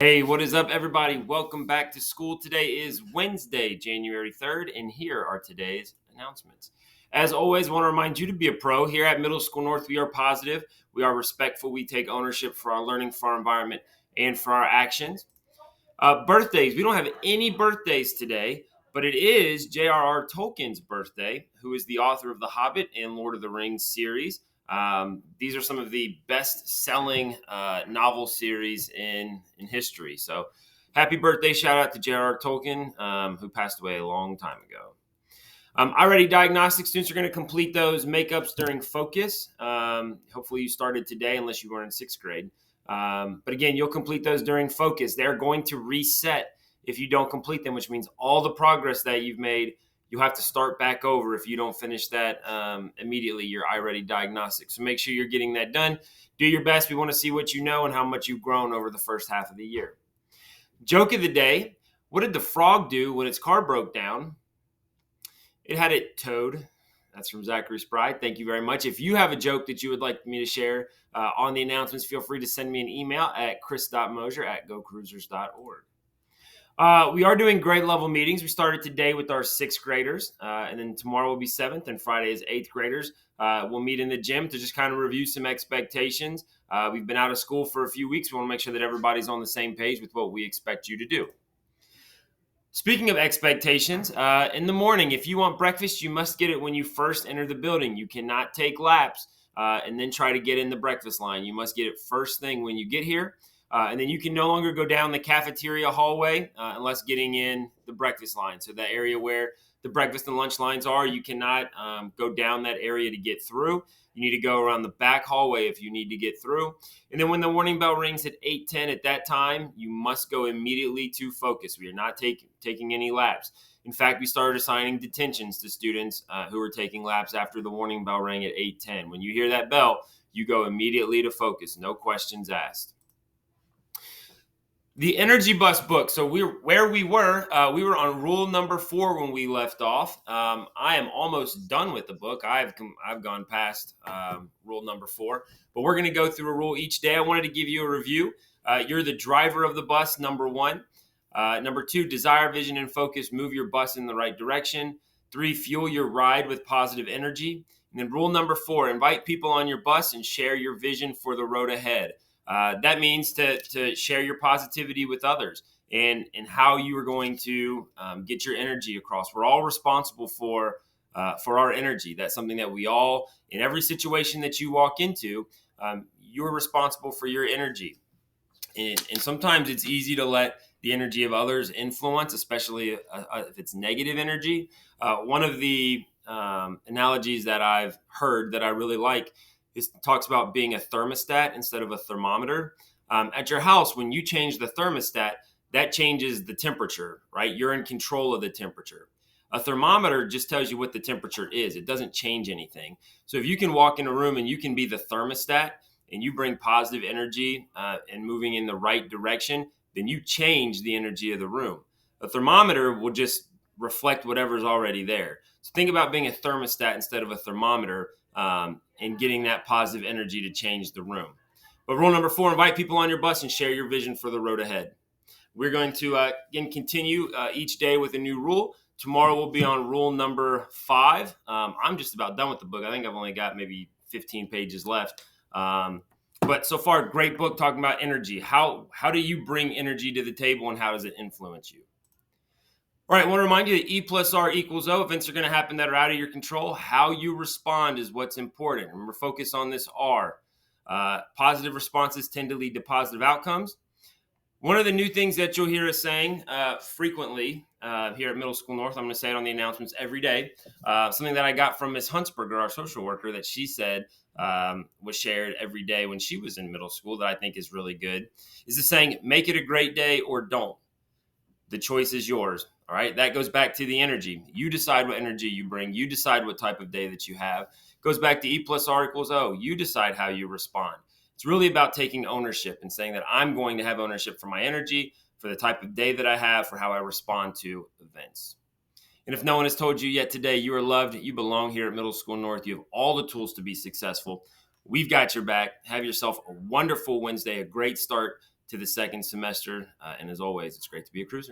Hey, what is up, everybody? Welcome back to school. Today is Wednesday, January 3rd, and here are today's announcements. As always, I want to remind you to be a pro. Here at Middle School North, we are positive, we are respectful, we take ownership for our learning, for our environment, and for our actions. Birthdays, we don't have any birthdays today, but it is J.R.R. Tolkien's birthday, who is the author of The Hobbit and Lord of the Rings series. These are some of the best-selling novel series in history. So, happy birthday! Shout out to J.R.R. Tolkien, who passed away a long time ago. Already diagnostic students are going to complete those makeups during focus. Hopefully you started today, unless you were in sixth grade. But again, you'll complete those during focus. They're going to reset if you don't complete them, which means all the progress that you've made, you have to start back over if you don't finish that immediately. You're already diagnostic. So make sure you're getting that done. Do your best. We want to see what you know and how much you've grown over the first half of the year. Joke of the day. What did the frog do when its car broke down? It had it towed. That's from Zachary Spry. Thank you very much. If you have a joke that you would like me to share on the announcements, feel free to send me an email at chris.mosier@gocruisers.org. We are doing grade level meetings. We started today with our sixth graders, and then tomorrow will be seventh, and Friday is eighth graders. We'll meet in the gym to just kind of review some expectations. We've been out of school for a few weeks. We want to make sure that everybody's on the same page with what we expect you to do. Speaking of expectations, in the morning, if you want breakfast, you must get it when you first enter the building. You cannot take laps and then try to get in the breakfast line. You must get it first thing when you get here. And then you can no longer go down the cafeteria hallway unless getting in the breakfast line. So that area where the breakfast and lunch lines are, you cannot go down that area to get through. You need to go around the back hallway if you need to get through. And then when the warning bell rings at 8:10, at that time, you must go immediately to focus. We are not taking any laps. In fact, we started assigning detentions to students who are taking laps after the warning bell rang at 8:10. When you hear that bell, you go immediately to focus. No questions asked. The Energy Bus book. So we were on rule number 4 when we left off. I am almost done with the book. I've gone past rule number 4, but we're going to go through a rule each day. I wanted to give you a review. You're the driver of the bus, number 1. Number 2, desire, vision, and focus. Move your bus in the right direction. 3, fuel your ride with positive energy. And then rule number 4, invite people on your bus and share your vision for the road ahead. That means to share your positivity with others and how you are going to get your energy across. We're all responsible for our energy. That's something that we all, in every situation that you walk into, you're responsible for your energy. And sometimes it's easy to let the energy of others influence, especially if it's negative energy. One of the analogies that I've heard that I really like talks about being a thermostat instead of a thermometer. At your house, when you change the thermostat, that changes the temperature, right? You're in control of the temperature. A thermometer just tells you what the temperature is. It doesn't change anything. So if you can walk in a room and you can be the thermostat and you bring positive energy and moving in the right direction, then you change the energy of the room. A thermometer will just reflect whatever's already there. So think about being a thermostat instead of a thermometer and getting that positive energy to change the room. But rule number 4, invite people on your bus and share your vision for the road ahead. We're going to again continue each day with a new rule. Tomorrow we'll be on rule number 5. I'm just about done with the book. I think I've only got maybe 15 pages left. But so far, great book talking about energy. How do you bring energy to the table and how does it influence you? All right, I want to remind you that E plus R equals O. Events are going to happen that are out of your control. How you respond is what's important. Remember, focus on this R. Positive responses tend to lead to positive outcomes. One of the new things that you'll hear us saying frequently here at Middle School North, I'm going to say it on the announcements every day, something that I got from Ms. Huntsberger, our social worker, that she said was shared every day when she was in middle school that I think is really good, is the saying, make it a great day or don't. The choice is yours. All right. That goes back to the energy. You decide what energy you bring. You decide what type of day that you have. Goes back to E plus R equals O. You decide how you respond. It's really about taking ownership and saying that I'm going to have ownership for my energy, for the type of day that I have, for how I respond to events. And if no one has told you yet today, you are loved. You belong here at Middle School North. You have all the tools to be successful. We've got your back. Have yourself a wonderful Wednesday, a great start to the second semester. And as always, it's great to be a cruiser.